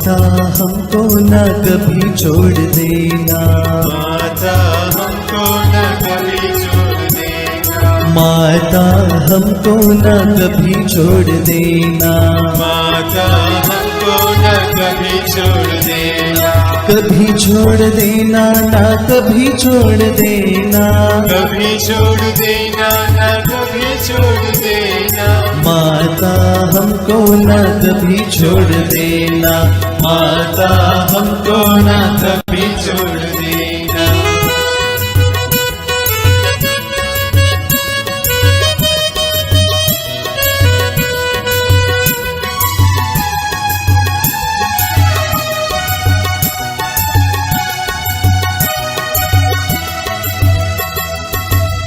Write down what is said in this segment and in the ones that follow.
माता हमको न कभी छोड़ देना, माता हमको न कभी छोड़ देना, माता हमको न कभी छोड़ देना, माता हमको न कभी छोड़ देना, कभी छोड़ देना ना कभी छोड़ देना, कभी छोड़ देना न कभी छोड़ देना, माता हमको न कभी छोड़ देना, माता हमको न कभी छोड़ देना।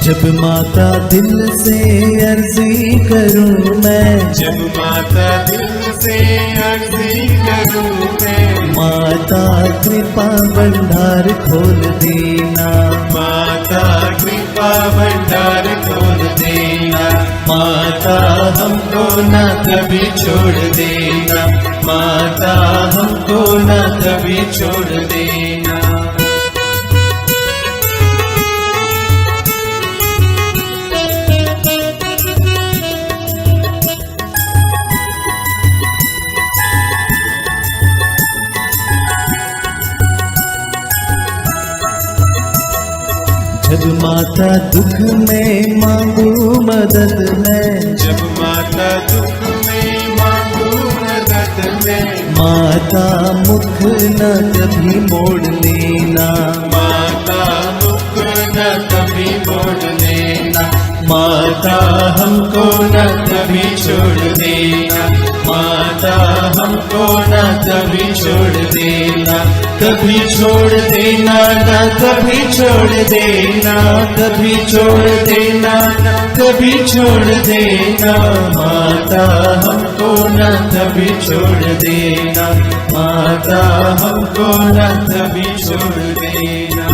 जब माता दिल से अर्जी करूं मैं, जब माता दिल से अर्जी करूं मैं, माता कृपा भंडार खोल देना, माता कृपा भंडार खोल देना, माता हमको न कभी छोड़ देना, माता हमको न कभी छोड़ देना। जब माता दुख में मांगू मदद मैं, जब माता दुख में मांगू मदद में, माता मुख न कभी मोड़ लेना, माता मुख न कभी मोड़ लेना, माता हमको न कभी छोड़ देना, माता हमको न कभी छोड़ देना, कभी छोड़ देना ना कभी छोड़ देना, कभी छोड़ देना ना कभी छोड़ देना, माता हमको न कभी छोड़ देना, माता हमको न कभी छोड़ देना।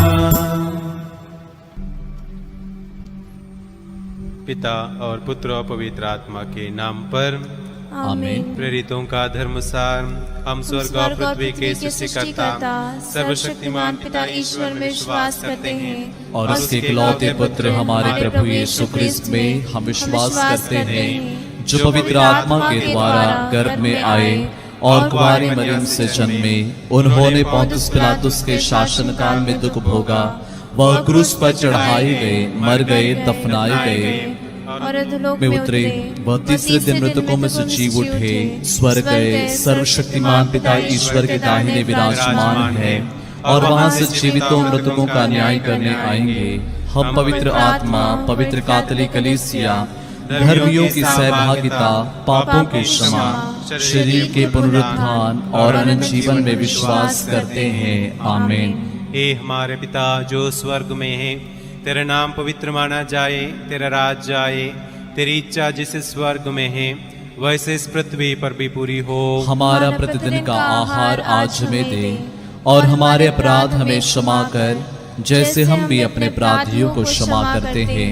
पिता और पुत्र और पवित्र आत्मा के नाम पर आमीन। प्रेरितों का धर्मसार। हम स्वर्ग और पृथ्वी के सृष्टिकर्ता सर्वशक्तिमान पिता ईश्वर में विश्वास करते हैं और उसके इकलौते पुत्र हमारे प्रभु यीशु क्रिस्त में हम विश्वास करते हैं, जो पवित्र आत्मा के द्वारा गर्भ में आए और कुंवारी मरियम से जन्मे। उन्होंने पोंतुस पिलातुस के शासन काल में दुख भोगा, वह क्रूस पर चढ़ाए गए, मर गए, दफनाए गए और अधोलोक में उतरे, वह तीसरे दिन मृतकों में से जी उठे, स्वर्ग गए, सर्वशक्तिमान पिता ईश्वर के दाहिने विराजमान है और वहां से जीवितों मृतकों का न्याय करने आएंगे। हम पवित्र आत्मा, पवित्र कैथोलिक कलीसिया, धर्मियों की सहभागिता, पापों की क्षमा, शरीर के पुनरुत्थान और अनंत जीवन में विश्वास करते हैं। आमीन। हे हमारे पिता जो स्वर्ग में है, तेरा नाम पवित्र माना जाए, तेरा राज आए, तेरी इच्छा जैसे स्वर्ग में है वैसे इस पृथ्वी पर भी पूरी हो। हमारा प्रतिदिन का आहार आज हमें दे और हमारे अपराध हमें क्षमा कर, जैसे हम भी अपने अपराधियों को क्षमा करते हैं,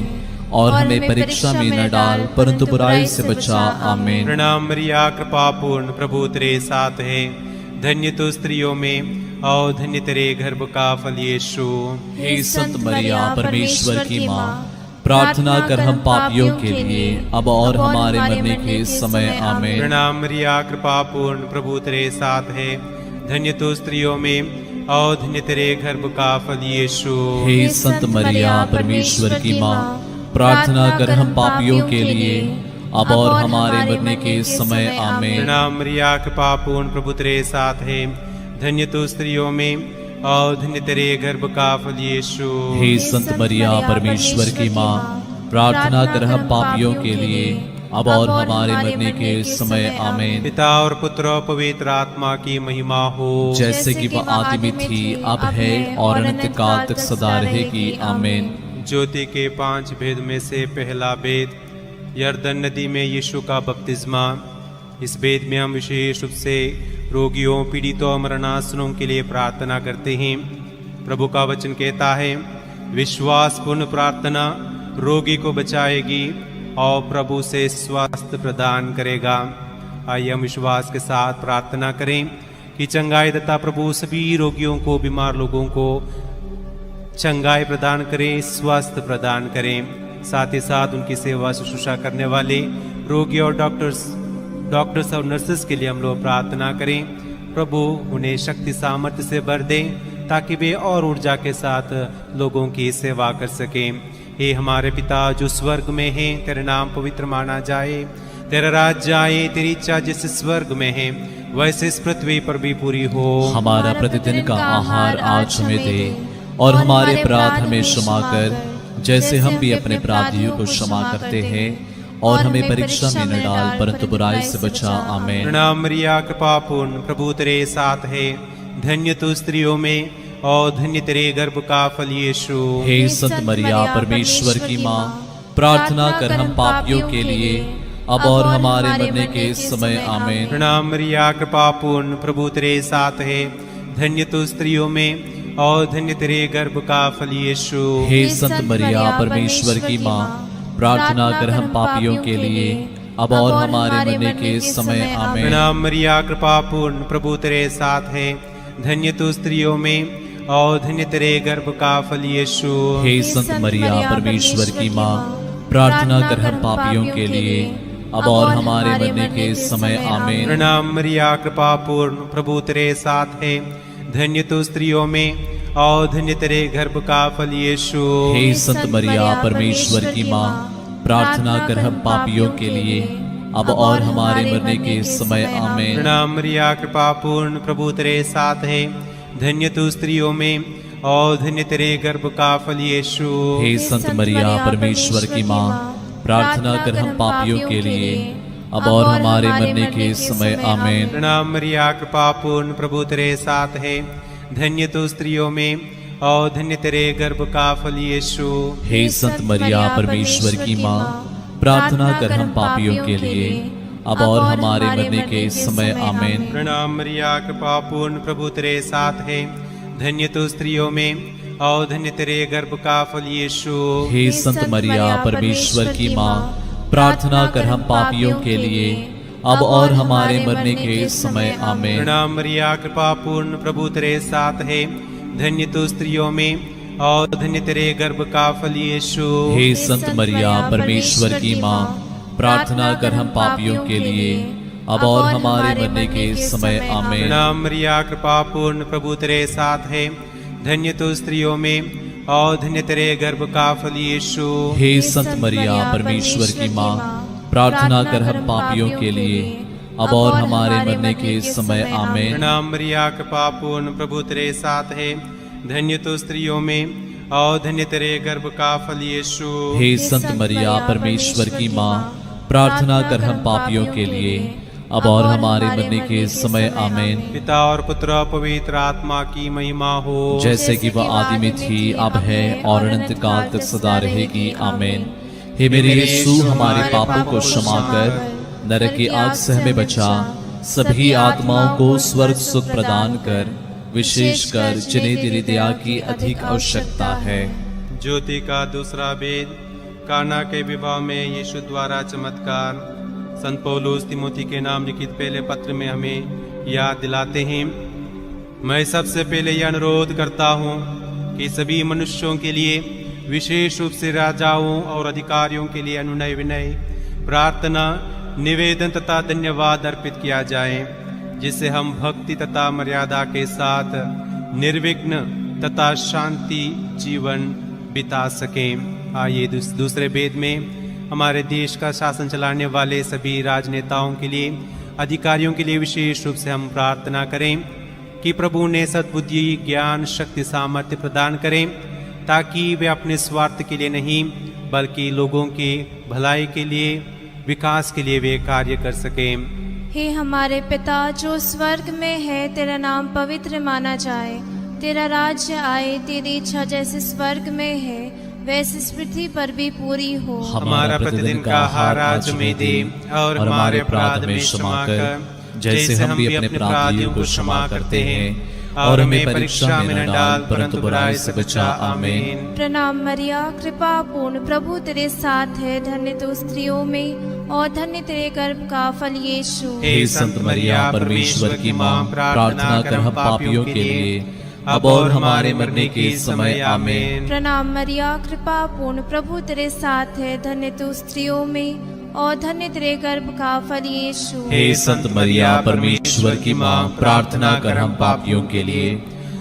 और हमें परीक्षा में न डाल परंतु बुराई से बचा। आमीन। प्रणाम मरिया, कृपा पूर्ण, प्रभु तेरे साथ है, धन्य तो स्त्रियों में और धन्य तेरे गर्भ का फल यीशु। हे संत मरिया परमेश्वर की माँ, प्रार्थना कर हम पापियों के लिए अब और हमारे मरने के समय। आमीन। प्रणाम मरिया, कृपा पूर्ण, प्रभु तेरे साथ है, धन्य तो स्त्रियों में और धन्य तेरे गर्भ का फल यीशु। हे संत मरिया परमेश्वर की माँ, प्रार्थना कर हम पापियों के लिए अब और हमारे मरने के समय। आमीन। प्रणाम मरिया, कृपा पूर्ण, प्रभु तेरे साथ है, धन्य तो स्त्रियों में और धन्य तेरे गर्भ का फल यीशु। हे संत मरिया परमेश्वर की माँ, प्रार्थना कर हम पापियों के लिए अब और हमारे मरने के समय। आमीन। पिता और पुत्र और पवित्र आत्मा की महिमा हो, जैसे कि वह आदि में थी, अब है और अनंत काल तक सदा रहेगी। आमीन। ज्योति के 5 भेद में से पहला भेद यरदन नदी में यीशु का बपतिस्मा। इस भेद में हम विशेष रूप से रोगियों, पीड़ितों और मरणासनों के लिए प्रार्थना करते हैं। प्रभु का वचन कहता है, विश्वास पूर्ण प्रार्थना रोगी को बचाएगी और प्रभु से स्वास्थ्य प्रदान करेगा। आइए हम विश्वास के साथ प्रार्थना करें। कि चंगाई तथा प्रभु सभी रोगियों को, बीमार लोगों को चंगाई प्रदान करें, स्वास्थ्य प्रदान करें। साथ ही साथ उनकी सेवा शुश्रूषा करने वाले रोगी और डॉक्टर्स और नर्सेस के लिए हम लोग प्रार्थना करें। प्रभु उन्हें शक्ति सामर्थ्य से भर दें ताकि वे और ऊर्जा के साथ लोगों की सेवा कर सकें। हे हमारे पिता जो स्वर्ग में है, तेरा नाम पवित्र माना जाए, तेरा राज्य आए, तेरी इच्छा जैसे स्वर्ग में है वैसे इस पृथ्वी पर भी पूरी हो। हमारा प्रतिदिन का आहार आज हमें दे और हमारे अपराध हमें क्षमा कर जैसे हम भी अपने अपराधियों को क्षमा करते हैं, और हमें परीक्षा में न डाल परंतु बुराई से बचा। आमीन। प्रणाम मरिया, कृपा पूर्ण, प्रभु तेरे साथ है, धन्य तू स्त्रियों में और धन्य तेरे गर्भ का फल यीशु। हे संत मरिया परमेश्वर की माँ, प्रार्थना कर हम पापियों के लिए अब और हमारे मरने के समय। आमीन। प्रणाम मरिया, कृपा पूर्ण, प्रभु तेरे साथ है, धन्य तू स्त्रियों में और धन्य तेरे गर्भ का फल यीशु। हे संत मरिया परमेश्वर की माँ, प्रार्थना कर हम पापियों के लिए अब और हमारे मरने के समय। आमीन। प्रणाम मरिया, कृपा पूर्ण, प्रभु तेरे साथ है, धन्य तू स्त्रियों में और धन्य तेरे गर्भ का फल यीशु। हे संत मरिया परमेश्वर की माँ, प्रार्थना कर हम पापियों के लिए अब और हमारे मरने के समय। आमीन। प्रणाम मरिया, कृपा पूर्ण, प्रभु तेरे साथ है, धन्य तू स्त्रियों में और धन्य तेरे गर्भ का फल यीशु। हे संत मरिया परमेश्वर की माँ, प्रार्थना कर हम पापियों के लिए अब और हमारे मरने के समय। आमीन। प्रणाम मरिया, कृपा पूर्ण, प्रभु तेरे साथ है, धन्य तू स्त्रियों में और धन्य तेरे गर्भ का फल यीशु। हे संत मरिया परमेश्वर की माँ, प्रार्थना कर हम पापियों के लिए अब और हमारे मरने के समय। आमीन। प्रणाम मरिया, कृपा पूर्ण, प्रभु तेरे साथ है, धन्य तू स्त्रियों में और धन्य तेरे गर्भ का फल यीशु। हे संत मरिया परमेश्वर की माँ, प्रार्थना कर हम पापियों के लिए अब और हमारे मरने के समय। आमीन। प्रणाम मरिया, कृपा पूर्ण, प्रभु तेरे साथ है, धन्य तू स्त्रियों में और धन्य तेरे गर्भ का फल यीशु। हे संत मरिया परमेश्वर की माँ, प्रार्थना कर हम पापियों के लिए अब और हमारे मरने के समय। आमीन। प्रणाम मरिया, कृपा पूर्ण, प्रभु तेरे साथ है, धन्य तू स्त्रियों में और धन्य तेरे गर्भ का फल यीशु। हे संत मरिया परमेश्वर की माँ, प्रार्थना कर हम पापियों के लिए अब और हमारे मरने के समय। आमीन। प्रणाम मरिया, कृपा पूर्ण, प्रभु तेरे साथ है, धन्य तू स्त्रियों में और धन्य तेरे गर्भ का फल यीशु। हे संत मरिया परमेश्वर की माँ, प्रार्थना कर हम पापियों के लिए अब और हमारे मरने के समय। आमीन। प्रणाम मरिया, कृपा पूर्ण, प्रभु तेरे साथ है, धन्य तू स्त्रियों में और धन्य तेरे गर्भ का फल यीशु। हे संत मरिया परमेश्वर की माँ, प्रार्थना कर हम पापियों के लिए अब और हमारे मरने के समय। आमीन। पिता और पुत्र और पवित्र आत्मा की महिमा हो, जैसे कि वह आदि में थी, अब है और अनंत काल तक सदा रहेगी। आमीन। हे मेरे यीशु, हमारे पापों को क्षमा कर नरक की आग से हमें बचा, सभी आत्माओं को स्वर्ग सुख प्रदान कर, विशेषकर जिन्हें तेरी दया की अधिक आवश्यकता है। ज्योति का दूसरा भेद, काना के विवाह में यीशु द्वारा चमत्कार। संत पौलुस तिमोथी के नाम लिखित पहले पत्र में हमें याद दिलाते हैं, मैं सबसे पहले यह अनुरोध करता हूँ कि सभी मनुष्यों के लिए, विशेष रूप से राजाओं और अधिकारियों के लिए अनुनय विनय, प्रार्थना, निवेदन तथा धन्यवाद अर्पित किया जाए, जिससे हम भक्ति तथा मर्यादा के साथ निर्विघ्न तथा शांति जीवन बिता सकें। आइए दूसरे भेद में हमारे देश का शासन चलाने वाले सभी राजनेताओं के लिए, अधिकारियों के लिए विशेष रूप से हम प्रार्थना करें कि प्रभु ने सद्बुद्धि, ज्ञान, शक्ति, सामर्थ्य प्रदान करें, ताकि वे अपने स्वार्थ के लिए नहीं बल्कि लोगों की भलाई के लिए, विकास के लिए वे कार्य कर सकें। हे हमारे पिता जो स्वर्ग में है, तेरा नाम पवित्र माना जाए, तेरा राज्य आए, तेरी इच्छा जैसे स्वर्ग में है वैसे इस पृथ्वी पर भी पूरी हो। हमारा प्रतिदिन का आहार आज हमें दे और हमारे अपराध में क्षमा कर, जैसे हम भी अपने अपराधियों को क्षमा करते हैं, और हमें परीक्षा में न डाल परंतु बुराई से बचा। आमीन। प्रणाम मरिया, कृपा पूर्ण, प्रभु तेरे साथ है, धन्य तू स्त्रियों में और धन्य तेरे गर्भ का फल यीशु। हे संत मरिया परमेश्वर की माँ, प्रार्थना कर हम पापियों के लिए अब और हमारे मरने के समय। आमीन। प्रणाम मरिया, कृपा पूर्ण, प्रभु तेरे साथ है, धन्य तू स्त्रियों में और धन्य तेरे गर्भ का फल यीशु। हे संत मरिया परमेश्वर की माँ, प्रार्थना कर हम पापियों के लिए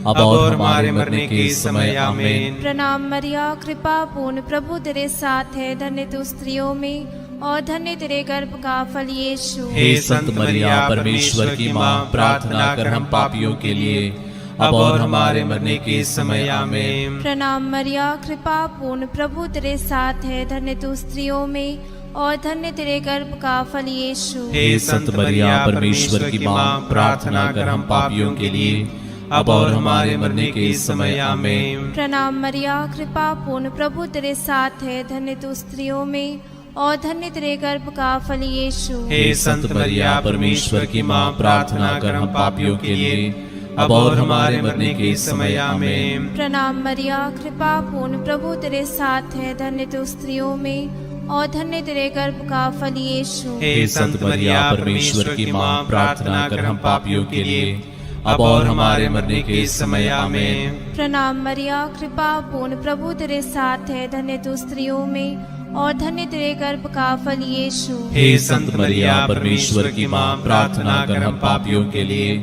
अब और हमारे मरने के समय। आमीन। प्रणाम मरिया, कृपा पूर्ण, प्रभु तेरे साथ है, धन्य तू स्त्रियों में और धन्य तेरे गर्भ का फल यीशु। हे संत मरिया परमेश्वर की माँ, प्रार्थना कर हम पापियों के लिए अब और हमारे मरने के समय। आमीन। प्रणाम मरिया, कृपा पूर्ण, प्रभु तेरे साथ है, धन्य तू स्त्रियों में और धन्य तेरे गर्भ का फल यीशु। हे संत मरिया परमेश्वर की माँ, प्रार्थना कर हम पापियों के लिए अब और हमारे मरने के समय। आमीन। प्रणाम मरिया, कृपा पूर्ण, प्रभु तेरे साथ है, धन्य तू स्त्रियों में और धन्य तेरे गर्भ का फल यीशु। हे संत मरिया परमेश्वर की माँ, प्रार्थना कर हम पापियों के लिए अब और हमारे मरने के समय। आमीन। प्रणाम मरिया, कृपा पूर्ण, प्रभु तेरे साथ है, धन्य तू स्त्रियों में और धन्य तेरे गर्भ का फल यीशु। हे संत मरिया परमेश्वर की माँ, प्रार्थना कर हम पापियों के लिए अब और हमारे मरने के समय। आमीन। प्रणाम मरिया, कृपा पूर्ण, प्रभु तेरे साथ है, धन्य तू स्त्रियों में और धन्य तेरे गर्भ का फल यीशु। हे संत मरिया परमेश्वर की माँ, प्रार्थना कर हम पापियों के लिए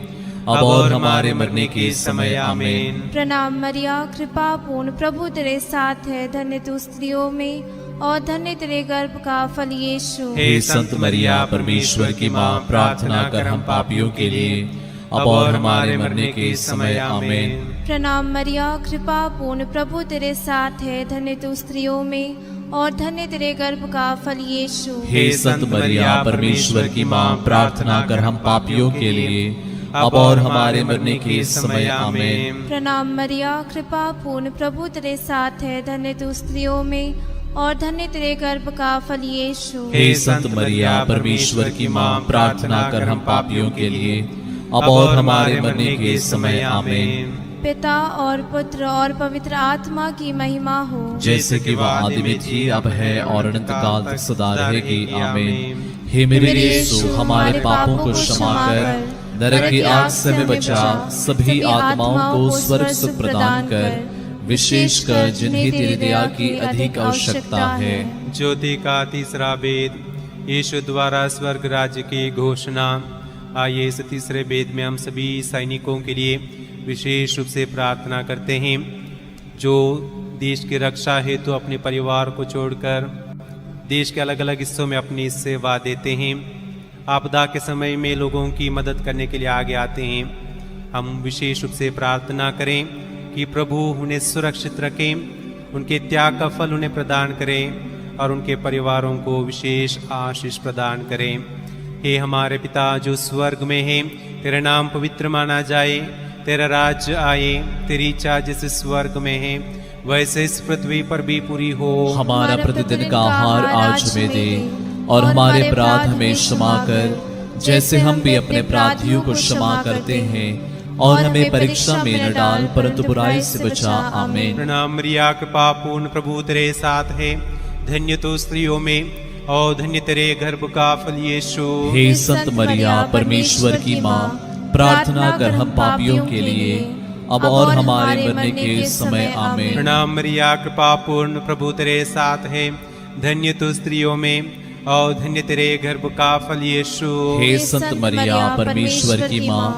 अब और हमारे मरने के समय। आमीन। प्रणाम मरिया, कृपा पूर्ण, प्रभु तेरे साथ है, धन्य तू स्त्रियों में और धन्य तेरे गर्भ का फल यीशु। हे संत मरिया परमेश्वर की माँ, प्रार्थना कर हम पापियों के लिए अब और हमारे मरने के समय। आमीन। प्रणाम मरिया, कृपा पूर्ण, प्रभु तेरे साथ है, धन्य तू स्त्रियों में और धन्य तेरे गर्भ का फल यीशु। हे संत मरिया परमेश्वर की माँ, प्रार्थना कर हम पापियों के लिए अब और हमारे मरने के समय। आमीन। प्रणाम मरिया, कृपा पूर्ण, प्रभु तेरे साथ है, धन्य तू स्त्रियों में और धन्य तेरे गर्भ का फल यीशु। हे संत मरिया परमेश्वर की माँ, प्रार्थना कर हम पापियों के लिए अब और हमारे मरने के समय। आमीन। पिता और पुत्र और पवित्र आत्मा की महिमा हो, जैसे कि वह आदि में थी, अब है और अनंत काल तक सदा रहेगी। आमीन। हे मेरे यीशु, हमारे पापों को क्षमा कर, नरक की आग से हमें बचा, सभी आत्माओं को स्वर्ग सुख प्रदान कर, विशेषकर जिन्हें तेरी दया की अधिक आवश्यकता है। ज्योति का तीसरा वेद, यीशु द्वारा स्वर्ग राज्य की घोषणा। आइए इस तीसरे वेद में हम सभी सैनिकों के लिए विशेष रूप से प्रार्थना करते हैं, जो देश की रक्षा हेतु तो अपने परिवार को छोड़कर देश के अलग अलग हिस्सों में अपनी सेवा देते हैं। आपदा के समय में लोगों की मदद करने के लिए आगे आते हैं। हम विशेष रूप से प्रार्थना करें कि प्रभु उन्हें सुरक्षित रखें, उनके त्याग का फल उन्हें प्रदान करें और उनके परिवारों को विशेष आशीष प्रदान करें। हे हमारे पिता जो स्वर्ग में है, तेरा नाम पवित्र माना जाए, तेरा राज्य आए, तेरी इच्छा जैसे स्वर्ग में है वैसे इस पृथ्वी पर भी पूरी हो। हमारा प्रतिदिन का आहार आज हमें दे और हमारे अपराध हमें क्षमा कर, जैसे हम भी अपने अपराधियों को क्षमा करते हैं, और हमें परीक्षा में न डाल परंतु बुराई से बचा। आमीन। प्रणाम मरिया, कृपा पूर्ण, प्रभु तेरे साथ है, धन्य तो स्त्रियों में और धन्य तेरे गर्भ का फल यीशु। हे संत मरिया परमेश्वर की माँ, प्रार्थना कर हम पापियों के लिए अब और हमारे मरने के समय। आमीन। प्रणाम मरिया, कृपा पूर्ण, प्रभु तेरे साथ है, धन्य तो स्त्रियों में और धन्य तेरे गर्भ का फल यीशु। हे संत मरिया परमेश्वर की माँ,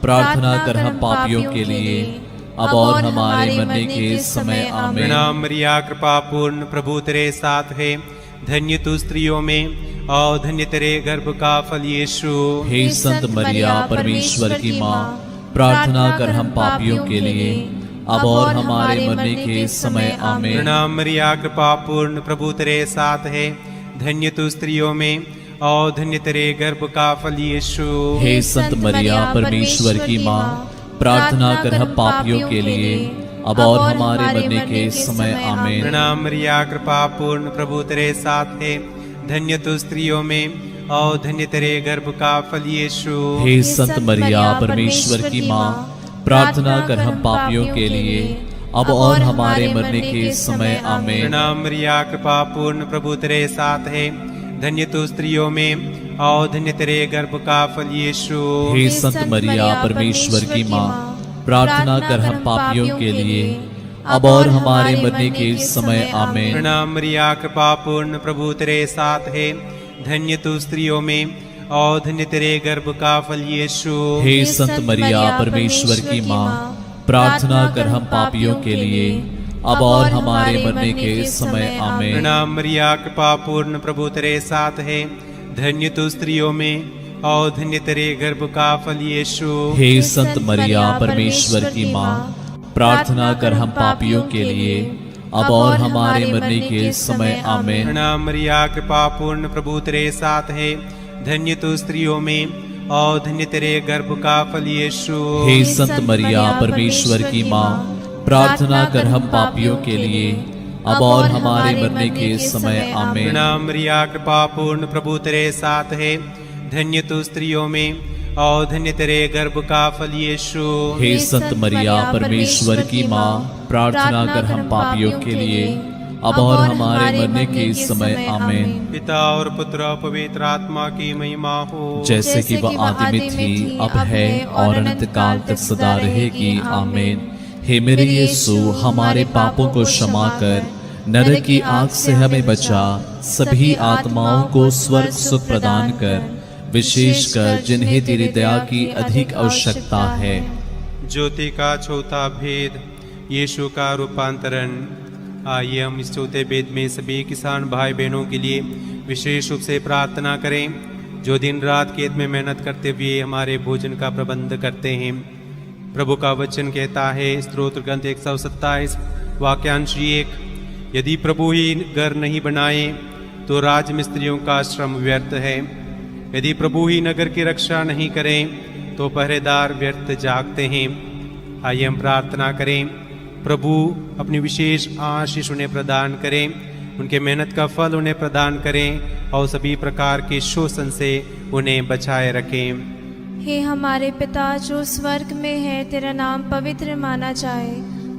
प्रार्थना कर हम पापियों के लिए अब और हमारे मरने के समय। आमीन। प्रणाम मरिया, कृपा पूर्ण, प्रभु तेरे साथ है, धन्य तू स्त्रियों में और धन्य तेरे गर्भ का फल यीशु। हे संत मरिया परमेश्वर की माँ, प्रार्थना कर हम पापियों के लिए अब और हमारे मरने के समय। आमीन। प्रणाम मरिया, कृपा पूर्ण, प्रभु तेरे साथ है, धन्य तू स्त्रियों में और धन्य तेरे गर्भ का फल यीशु। हे संत मरिया परमेश्वर की माँ, प्रार्थना कर हम पापियों के लिए अब और हमारे मरने के समय। आमीन। प्रणाम मरिया, कृपा पूर्ण, प्रभु तेरे साथ है, धन्य तू स्त्रियों में और धन्य तेरे गर्भ का फल यीशु। हे संत मरिया परमेश्वर की माँ, प्रार्थना कर हम पापियों के लिए अब और हमारे मरने के समय आमीन। प्रणाम मरिया, कृपा पूर्ण, प्रभु तेरे साथ है। धन्य तू स्त्रियों में और धन्य तेरे गर्भ का फल यीशु। हे संत मरिया, परमेश्वर की माँ, प्रार्थना कर हम पापियों के लिए अब और हमारे मरने के समय आमीन। प्रणाम मरिया, कृपा पूर्ण, प्रभु तेरे साथ है। धन्य तू स्त्रियों में और धन्य तेरे गर्भ का फल यीशु। हे संत मरिया, परमेश्वर की माँ, प्रार्थना कर हम पापियों के लिए अब और हमारे मरने के समय आमीन। प्रणाम मरिया, कृपा पूर्ण, प्रभु तेरे साथ है। धन्य तू स्त्रियों में और धन्य तेरे गर्भ का फल यीशु। हे संत मरिया, परमेश्वर की माँ, प्रार्थना कर हम पापियों के लिए अब और हमारे मरने के समय आमीन। प्रणाम मरिया, कृपा पूर्ण, प्रभु तेरे साथ है। धन्य तू स्त्रियों में और धन्य तेरे गर्भ का फल यीशु। हे संत मरिया, परमेश्वर की माँ, प्रार्थना कर हम पापियों के लिए अब और हमारे मरने के समय आमीन। प्रणाम मरिया, कृपा पूर्ण, प्रभु तेरे साथ है। धन्य तू स्त्रियों में और धन्य तेरे गर्भ का फल यीशु। हे संत मरिया, परमेश्वर की माँ, प्रार्थना कर हम पापियों के लिए अब और हमारे मरने के समय आमीन। पिता और पुत्र और पवित्र आत्मा की महिमा हो, जैसे कि वह आदि में थी, अब है और अनंत काल तक सदा रहेगी आमीन। हे मेरे यीशु, हमारे पापों को क्षमा कर, नरक की आग से हमें बचा, सभी आत्माओं को स्वर्ग सुख प्रदान कर, विशेषकर जिन्हें तेरी दया की अधिक आवश्यकता है। ज्योति का चौथा भेद, यीशु का रूपांतरण। आइए हम इस चौथे भेद में सभी किसान भाई बहनों के लिए विशेष रूप से प्रार्थना करें, जो दिन रात खेत में मेहनत करते हुए हमारे भोजन का प्रबंध करते हैं। प्रभु का वचन कहता है, स्तोत्र ग्रंथ 127 वाक्यांश 1, यदि प्रभु ही घर नहीं बनाए तो राजमिस्त्रियों का श्रम व्यर्थ है। यदि प्रभु ही नगर की रक्षा नहीं करें तो पहरेदार व्यर्थ जागते हैं। आइए हम प्रार्थना करें, प्रभु अपनी विशेष आशीष उन्हें प्रदान करें, उनके मेहनत का फल उन्हें प्रदान करें और सभी प्रकार के शोषण से उन्हें बचाए रखें। हे हमारे पिता जो स्वर्ग में है, तेरा नाम पवित्र माना जाए,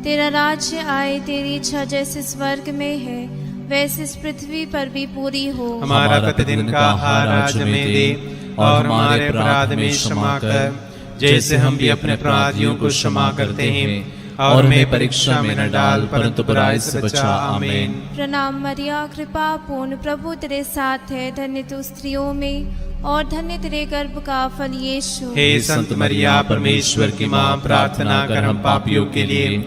तेरा राज्य आए, तेरी इच्छा जैसे स्वर्ग में है वैसे इस पृथ्वी पर भी पूरी हो। हमारा प्रतिदिन का आहार आज हमें दे और हमारे अपराध में क्षमा कर, जैसे हम भी अपने अपराधियों को क्षमा करते हैं, और हमें परीक्षा में न डाल परंतु बुराई से बचा। आमीन। प्रणाम मरिया, कृपा पूर्ण, प्रभु तेरे साथ है। धन्य तू स्त्रियों में और धन्य तेरे गर्भ का फल यीशु। हे संत मरिया, परमेश्वर की माँ, प्रार्थना कर हम पापियों के लिए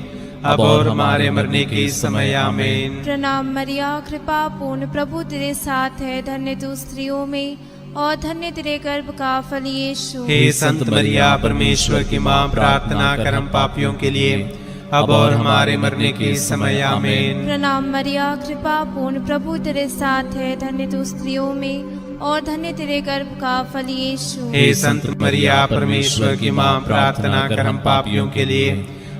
अब और हमारे मरने के समय आमीन। प्रणाम मरिया, कृपा पूर्ण, प्रभु तेरे साथ है। धन्य तू स्त्रियों में और धन्य तेरे गर्भ का फल यीशु। हे संत मरिया, परमेश्वर की माँ, प्रार्थना कर हम पापियों के लिए अब और हमारे मरने के समय आमीन। प्रणाम मरिया, कृपा पूर्ण, प्रभु तेरे साथ है। धन्य तू स्त्रियों में और धन्य तेरे गर्भ का फल यीशु। हे संत मरिया, परमेश्वर की माँ, प्रार्थना कर हम पापियों के लिए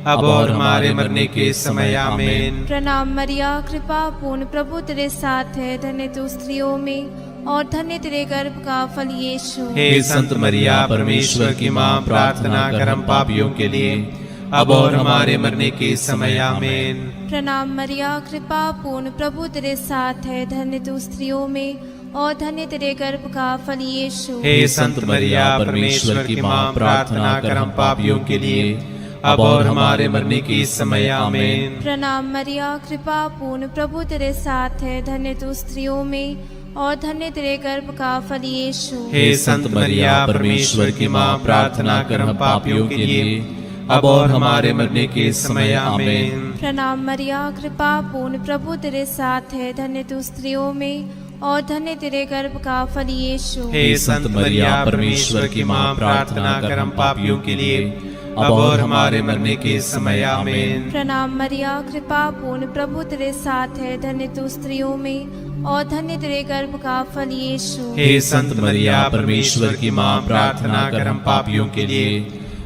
अब और हमारे मरने के समय आमीन। प्रणाम मरिया, कृपा पूर्ण, प्रभु तेरे साथ है। धन्य तू स्त्रियों में और धन्य तेरे गर्भ का फल यीशु। हे संत मरिया, परमेश्वर की माँ, प्रार्थना कर हम पापियों के लिए अब और हमारे मरने के समय आमीन। प्रणाम मरिया, कृपा पूर्ण, प्रभु तेरे साथ है। धन्य तू स्त्रियों में और धन्य तेरे गर्भ का फल यीशु। हे संत मरिया, परमेश्वर की माँ, प्रार्थना कर हम पापियों के लिए अब और हमारे मरने के समय आमीन। प्रणाम मरिया, कृपा पूर्ण, प्रभु तेरे साथ है। धन्य तू स्त्रियों में और धन्य तेरे गर्भ का फल यीशु। हे संत मरिया, परमेश्वर की माँ, प्रार्थना कर हम पापियों के लिए अब और हमारे मरने के समय आमीन। प्रणाम मरिया, कृपा पूर्ण, प्रभु तेरे साथ है। धन्य तू स्त्रियों में और धन्य तेरे गर्भ का फल यीशु। हे संत मरिया, परमेश्वर की माँ, प्रार्थना कर हम पापियों के लिए अब और हमारे मरने के समय आमीन। प्रणाम मरिया, कृपा पूर्ण, प्रभु तेरे साथ है। धन्य तू स्त्रियों में और धन्य तेरे गर्भ का फल यीशु। हे संत मरिया, परमेश्वर की माँ, प्रार्थना कर हम पापियों के लिए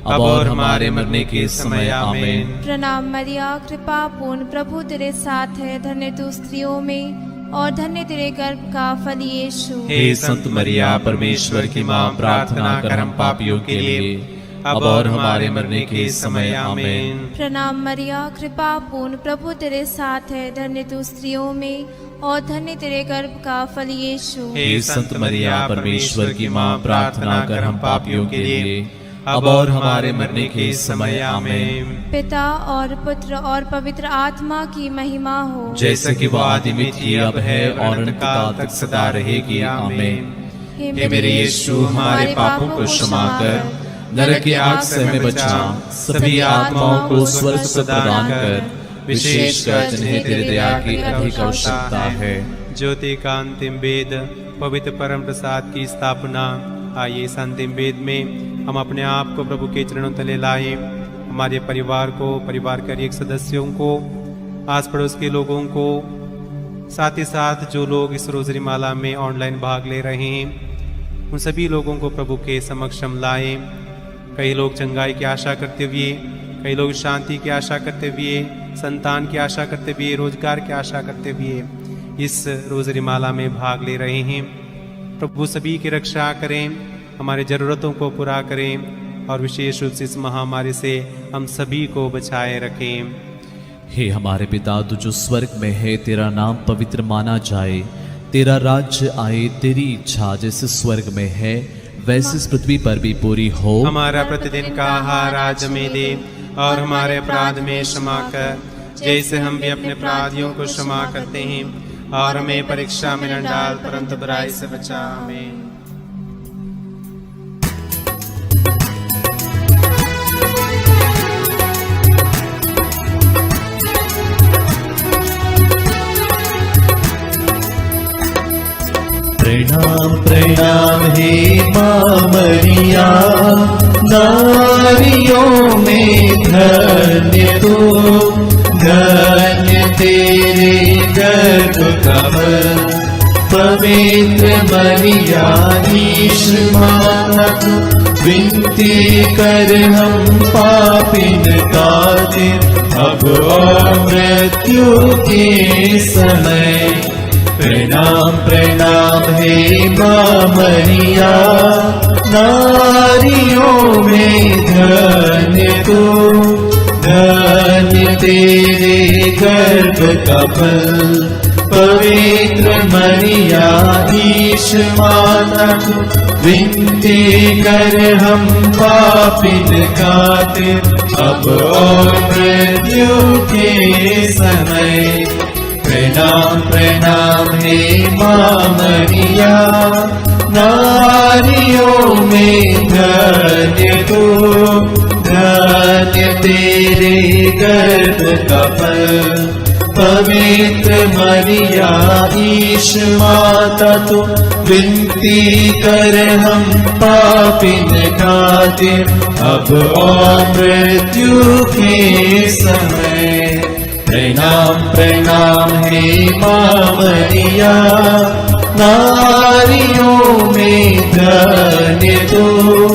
अब और हमारे मरने के समय आमीन। प्रणाम मरिया, कृपा पूर्ण, प्रभु तेरे साथ है। धन्य तू स्त्रियों में और धन्य तेरे गर्भ का फल यीशु। हे संत मरिया, परमेश्वर की माँ, प्रार्थना कर हम पापियों के लिए अब और हमारे मरने के समय आमीन। प्रणाम मरिया, कृपा पूर्ण, प्रभु तेरे साथ है, धन्य तू स्त्रियों में और धन्य तेरे गर्भ का फल यीशु। हे संत मरिया, परमेश्वर की माँ, प्रार्थना कर हम पापियों के लिए, अब और हमारे मरने के समय आमीन। पिता और पुत्र और पवित्र आत्मा की महिमा हो, जैसे कि वो आदि में थी, अब है और अनंतकाल तक सदा रहेगी। आमीन। हे मेरे यीशु, हमारे पापों को क्षमा कर, नरक की आग से हमें बचा, सभी आत्माओं को स्वर्ग सुख प्रदान कर, विशेषकर जिन्हें तेरे दया की अधिक आवश्यकता है। ज्योति का अंतिम वेद, पवित्र परम प्रसाद की स्थापना। आइए इस अंतिम वेद में हम अपने आप को प्रभु के चरणों तले लाएं। हमारे परिवार को, परिवार के एक सदस्यों को, आस पड़ोस के लोगों को, साथ ही साथ जो लोग इस रोजरी माला में ऑनलाइन भाग ले रहे हैं, उन सभी लोगों को प्रभु के समक्ष हम लाएं। कई लोग चंगाई की आशा करते हुए, कई लोग शांति की आशा करते हुए, संतान की आशा करते हुए, रोजगार की आशा करते हुए इस रोजरी माला में भाग ले रहे हैं। प्रभु सभी की रक्षा करें, हमारी ज़रूरतों को पूरा करें और विशेष रूप से इस महामारी से हम सभी को बचाए रखें। हे हमारे पिता, तू जो स्वर्ग में है, तेरा नाम पवित्र माना जाए, तेरा राज्य आए, तेरी इच्छा जैसे स्वर्ग में है वैसे इस पृथ्वी पर भी पूरी हो। हमारा प्रतिदिन का आहार आज हमें दे और हमारे अपराध में क्षमा कर, जैसे हम भी अपने अपराधियों को क्षमा करते हैं, और हमें परीक्षा में न डाल, परंतु बुराई से बचा। आमीन। प्रणाम प्रणाम हे माँ मरिया, नारियों में धन्य तू, धन्य तेरे गर्भ का फल। पवित्र मरिया ईश माता तू, विनती कर हम पापिन का, अब और मृत्यु के समय। प्रणाम प्रणाम हे माँ मरिया, नारियों में धन्य तू, धन्य तेरे गर्भ का फल। पवित्र मरिया ईश माता तू, विनती कर हम पापिन खातिर, अब और मृत्यु के समय। प्रणाम प्रणाम हे माँ मरिया, नारियों में धन्य तू, धन्य तेरे गर्भ का फल। पवित्र मरिया ईश माता तू, विनती कर हम पापिन खातिर, अब और मृत्यु के समय। प्रणाम प्रणाम हे माँ मरिया, नारियों में धन्य तू,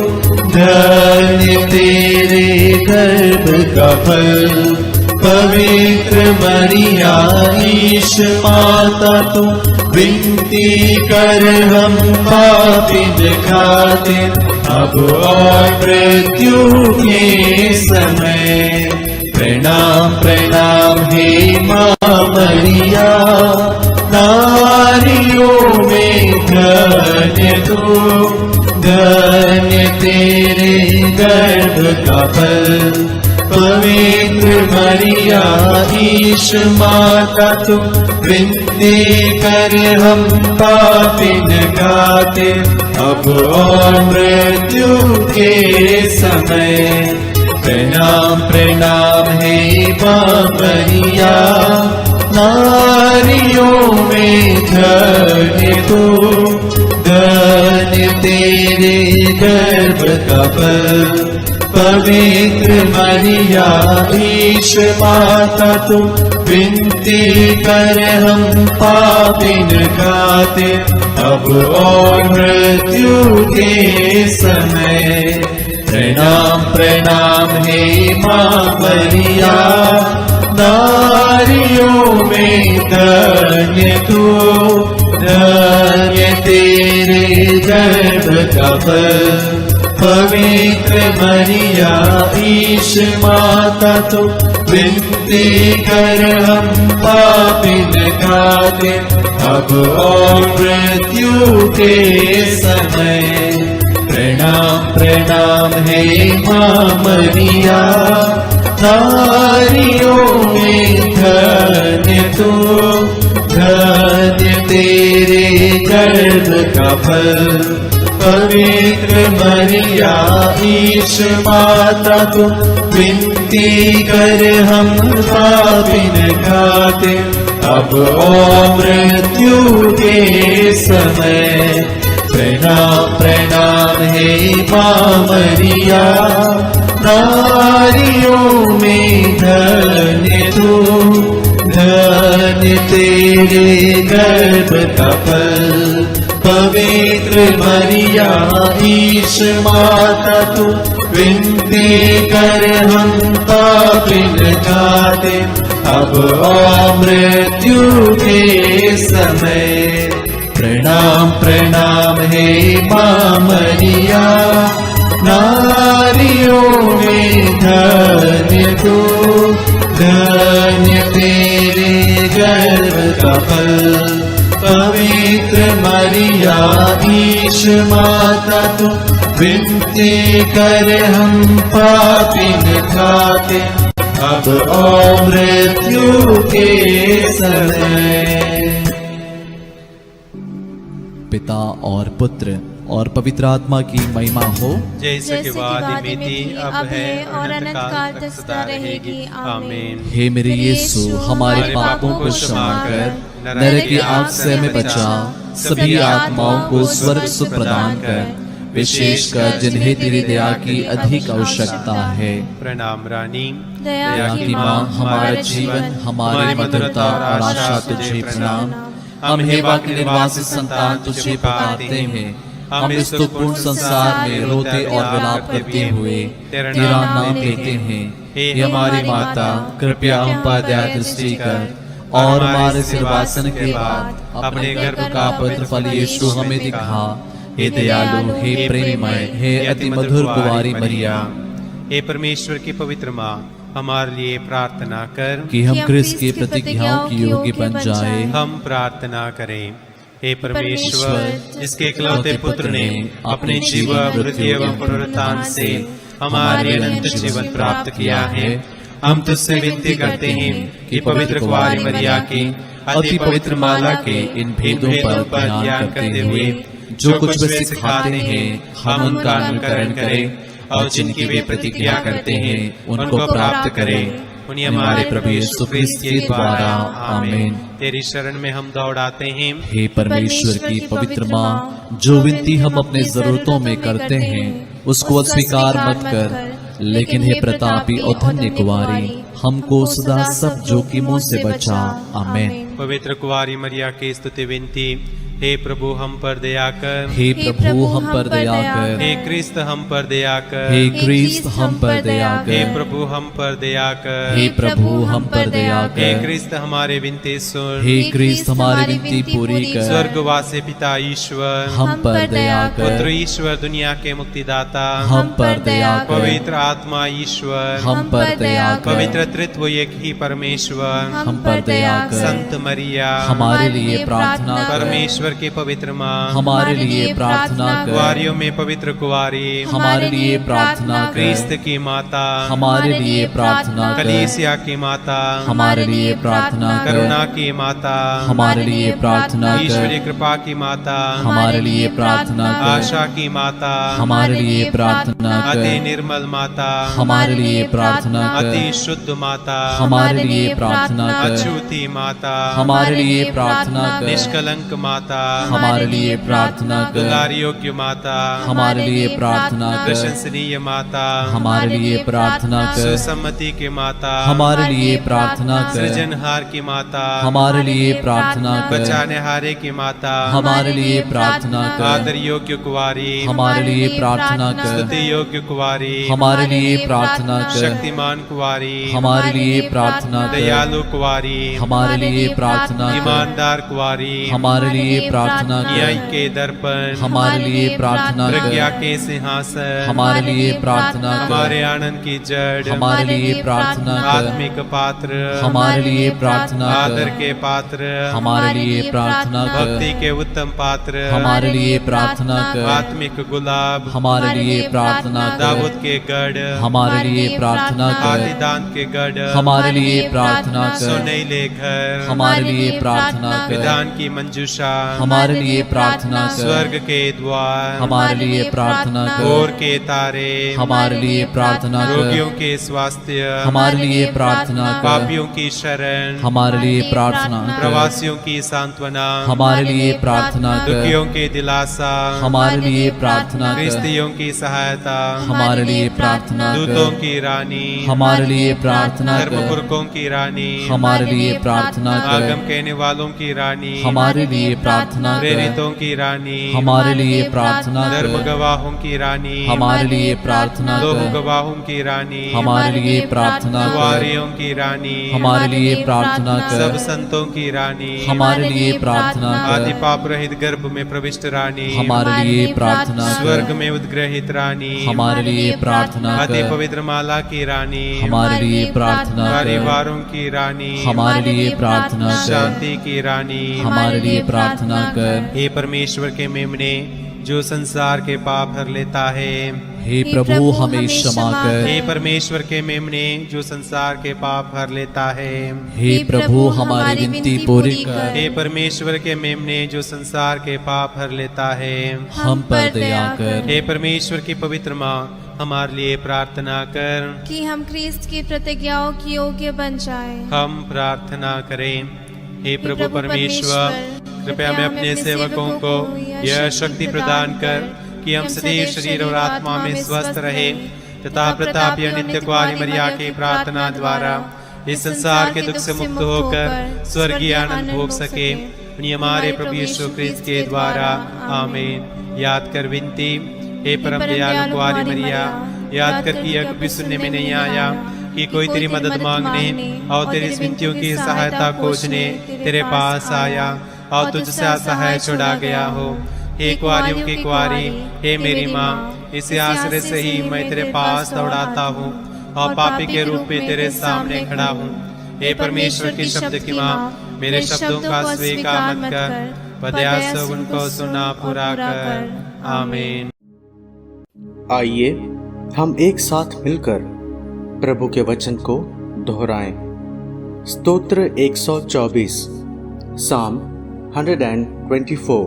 धन्य तेरे गर्भ का फल। पवित्र मरिया ईश माता तू, विनती कर हम पापिन खातिर, अब और मृत्यु के समय। प्रणाम प्रणाम हे माँ मरिया, नारियों में धन्य तू, धन्य तेरे गर्भ का फल। पवित्र मरिया ईश माता तू, विनती कर हम पापिन खातिर, अब और मृत्यु के समय। प्रणाम प्रणाम हे माँ मरिया, नारियों में धन्य तू, धन्य तेरे गर्भ का फल। पवित्र मरिया ईश माता तू, विनती कर हम पापिन खातिर, अब और मृत्यु के समय। प्रणाम प्रणाम हे माँ मरिया, नारियों में धन्य तू, धन्य तेरे गर्भ का फल। पवित्र मरिया ईश माता तू विनती कर हम पापिन खातिर अब और मृत्यु के समय। प्रणाम प्रणाम हे माँ मरिया, नारियों में धन्य तू, धन्य तेरे गर्भ का फल। पवित्र मरिया ईश माता तू विनती कर हम पापिन खातिर अब और मृत्यु के समय। प्रणाम प्रणाम हे माँ मरिया, नारियों में धन्य तू, धन्य तेरे गर्भ का फल। पवित्र मरिया ईश माता तू विनती कर हम पापिन खातिर अब और मृत्यु के समय। प्रणाम प्रणाम हे माँ मरिया, नारियों में धन्य तू, धन्य तेरे गर्भ का फल। पवित्र मरिया ईश माता तू विनती कर हम पापिन खातिर अब और मृत्यु के समय। पिता और पुत्र और पवित्र आत्मा की महिमा हो, जैसे कि वादी में थी, अब है और अनंत काल तक सदा रहेगी। आमीन। हे मेरे यीशु, हमारे पापों को क्षमा कर, नरक की आग से हमें बचा, सभी आत्माओं को स्वर्ग सुख प्रदान कर, विशेषकर जिन्हें तेरी दया की अधिक आवश्यकता है। प्रणाम रानी, दया की माँ, हमारा जीवन, हमारी मधुरता और आशा तुझे प्रणाम। हम हेवा के निर्वासित संतान तुझे पुकारते हैं। हम इस दुखपूर्ण संसार में रोते और विलाप करते हुए तेरा नाम लेते हैं। हे हमारी माता, कृपया हम पर दया दृष्टि कर और हमारे सिरवासन के बाद अपने गर्भ का पवित्र फल यीशु हमें दिखा। हे दयालु, हे प्रेममय, हे अति मधुर कुंवारी मरिया। हे परमेश्वर की पवित्र माँ, हमारे लिए प्रार्थना कर कि हम क्रिस्त की प्रतिज्ञाओं की योग्य बन जाए। हम प्रार्थना करें। हे परमेश्वर, जिसके इकलौते पुत्र ने अपने जीवन, मृत्यु एवं पुनरुत्थान से हमारे अनंत जीवन प्राप्त किया है, हम तुझसे विनती करते हैं कि पवित्र कुंवारी मरिया की अति पवित्र माला के इन भेदों पर ध्यान करते हुए जो कुछ वे सिखाते हैं हम उनका अनुकरण करें और जिनकी वे प्रतिज्ञा करते हैं उनको प्राप्त करें। उन्हें हमारे प्रभु यीशु क्रिस्त के द्वारा। आमीन। तेरी शरण में हम दौड़ाते हैं। हे परमेश्वर की पवित्र माँ, जो विनती हम अपने जरूरतों में करते हैं उसको अस्वीकार मत कर, लेकिन हे प्रतापी और धन्य कुंवारी, हमको सदा सब जोखिमों से बचा। आमीन। पवित्र कुंवारी मरिया की स्तुति विनती। हे प्रभु हम पर दया कर, हे प्रभु हम पर दया कर, हे क्रिस्त हम पर दया कर, हे क्रिस्त हम पर दया कर, हे प्रभु हम पर दया कर, हे प्रभु हम पर दया कर, हे क्रिस्त हमारे विनती सुन, हे क्रिस्त हमारी विनती पूरी कर। स्वर्गवासी पिता ईश्वर हम पर दया कर, पुत्र ईश्वर दुनिया के मुक्तिदाता हम पर दया कर, पवित्र आत्मा ईश्वर हम पर दया कर, पवित्र त्रित्व एक ही परमेश्वर हम पर दया कर। संत मरिया हमारे लिए प्रार्थना कर, परमेश्वर की पवित्र माँ हमारे लिए प्रार्थना कर, कुंवारियों में पवित्र कुंवारी हमारे लिए प्रार्थना कर, क्रिस्त की माता हमारे लिए प्रार्थना कर, कलीसिया की माता हमारे लिए प्रार्थना कर, करुणा की माता हमारे लिए प्रार्थना ईश्वरीय कर, कृपा की माता हमारे लिए प्रार्थना कर, आशा की माता हमारे लिए प्रार्थना अति कर, निर्मल माता हमारे लिए प्रार्थना अति कर, शुद्ध माता हमारे लिए प्रार्थना कर, अछूती माता हमारे लिए प्रार्थना कर, निष्कलंक माता हमारे लिए प्रार्थना कर, दुलारी योग्य माता हमारे लिए प्रार्थना कर, प्रशंसनीय माता हमारे लिए प्रार्थना कर, सुसम्मति की माता हमारे लिए प्रार्थना कर, सृजनहार की माता हमारे लिए प्रार्थना कर, बचाने हारे की माता हमारे लिए प्रार्थना कर, आदर योग्य कुंवारी हमारे लिए प्रार्थना कर, स्तुति योग्य कुंवारी हमारे लिए प्रार्थना कर, शक्तिमान कुंवारी हमारे लिए प्रार्थना कर, दयालु कुंवारी हमारे लिए प्रार्थना कर, ईमानदार कुंवारी हमारे लिए प्रार्थना न्याय कर। के दर्पण, हमारे लिए प्रार्थना प्रज्ञा कर। के सिंहासन, हमारे लिए प्रार्थना हमारे कर। आनंद की जड़, हमारे लिए प्रार्थना कर। आत्मिक पात्र, हमारे लिए प्रार्थना आदर कर। के पात्र, हमारे लिए प्रार्थना भक्ति कर। के उत्तम पात्र, हमारे लिए प्रार्थना कर। आत्मिक गुलाब, हमारे लिए प्रार्थना कर। दाऊद के गढ़, हमारे लिए प्रार्थना कर। आदिदान के गढ़, हमारे लिए प्रार्थना कर। सुनैले घर, हमारे लिए प्रार्थना कर। विधान की मंजूषा, हमारे लिए प्रार्थना कर। स्वर्ग के द्वार, हमारे लिए प्रार्थना भोर कर। के तारे, हमारे लिए प्रार्थना रोगियों कर। के स्वास्थ्य, हमारे लिए प्रार्थना कर। पापियों की शरण, हमारे लिए प्रार्थना कर। प्रवासियों की सांत्वना, हमारे लिए प्रार्थना कर। दुखियों के दिलासा, हमारे लिए प्रार्थना कर। गृहस्थियों की सहायता, हमारे लिए प्रार्थना दूतों कर। की रानी, हमारे लिए प्रार्थना कर। धर्मपुरखों की रानी, हमारे लिए प्रार्थना आगम कर। कहने वालों की रानी, हमारे लिए प्रार्थना कर। प्रेरितों की रानी, हमारे लिए प्रार्थना धर्म कर। गवाहों की रानी, हमारे लिए प्रार्थना लोक कर। गवाहों की रानी, हमारे लिए प्रार्थना कर। कुंवारियों की रानी, हमारे लिए प्रार्थना सब कर। संतों की रानी, हमारे लिए प्रार्थना आदि कर। पाप रहित गर्भ में प्रविष्ट रानी, हमारे लिए प्रार्थना स्वर्ग कर। में उद्ग्रहित रानी, हमारे लिए प्रार्थना अति कर। पवित्र माला की रानी, हमारे लिए प्रार्थना कर। परिवारों की रानी, हमारे लिए प्रार्थना कर। शांति की रानी, हमारे लिए प्रार्थना कर। हे परमेश्वर के मेमने जो संसार के पाप हर लेता है, हे प्रभु हमें क्षमा कर। हे परमेश्वर के मेमने जो संसार के पाप हर लेता है, हे प्रभु हमारी विनती पूरी कर। हे परमेश्वर के मेमने जो संसार के पाप हर लेता है, हम पर दया कर। हे परमेश्वर की पवित्र माँ हमारे लिए प्रार्थना कर। कि हम क्रिस्त की प्रतिज्ञाओं की योग्य बन जाएं। हम प्रार्थना करें। हे प्रभु परमेश्वर, कृपया मैं अपने सेवकों को यह शक्ति प्रदान कर कि हम सदैव शरीर और आत्मा में स्वस्थ रहे तथा प्रतापी नित्य कुंवारी मरिया की प्रार्थना द्वारा इस संसार के दुख से मुक्त होकर स्वर्गीय आनंद भोग सके। उन्हीं हमारे प्रभु यीशु क्रिस्त के द्वारा आमीन। याद कर विनती। हे परम दयालु कुंवारी मरिया, याद कर कि यह कभी सुनने में नहीं आया कि कोई तेरी मदद मांगने और तेरी इस विनतियों की सहायता खोजने तेरे पास आया और तुझसे असहाय छोड़ा गया हो। हे कुंवारियों की कुंवारी, हे मेरी माँ, इसी आश्रय से ही मैं तेरे पास दौड़ाता हूँ और पापी के रूप में तेरे सामने खड़ा हूँ। हे परमेश्वर के शब्द की माँ, मेरे शब्दों का स्वीकार मत कर, पदया से उनको सुना पूरा कर। आमीन। आइए हम एक साथ मिलकर प्रभु के वचन को दोहराएं। स्तोत्र 124, साम 124।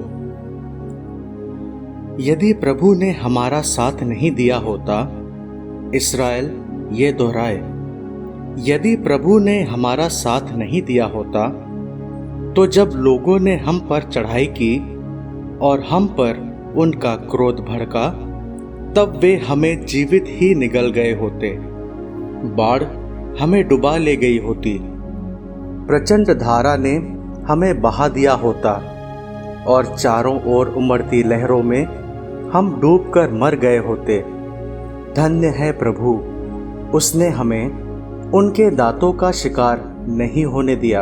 यदि प्रभु ने हमारा साथ नहीं दिया होता, इस्राएल ये दोहराए, यदि प्रभु ने हमारा साथ नहीं दिया होता, तो जब लोगों ने हम पर चढ़ाई की और हम पर उनका क्रोध भड़का, तब वे हमें जीवित ही निगल गए होते। बाढ़ हमें डुबा ले गई होती, प्रचंड धारा ने हमें बहा दिया होता और चारों ओर उमड़ती लहरों में हम डूबकर मर गए होते। धन्य है प्रभु, उसने हमें उनके दांतों का शिकार नहीं होने दिया।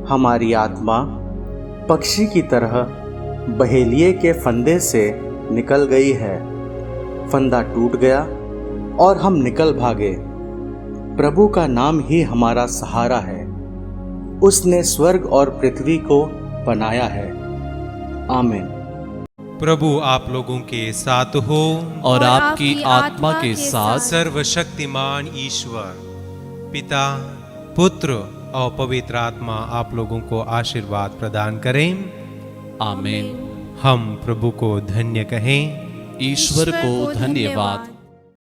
हमारी आत्मा पक्षी की तरह बहेलिए के फंदे से निकल गई है। फंदा टूट गया और हम निकल भागे। प्रभु का नाम ही हमारा सहारा है। उसने स्वर्ग और पृथ्वी को बनाया है। आमीन। प्रभु आप लोगों के साथ हो और आपकी आत्मा के साथ। सर्वशक्तिमान ईश्वर पिता, पुत्र और पवित्र आत्मा आप लोगों को आशीर्वाद प्रदान करें। आमीन। हम प्रभु को धन्य कहें। ईश्वर को धन्यवाद।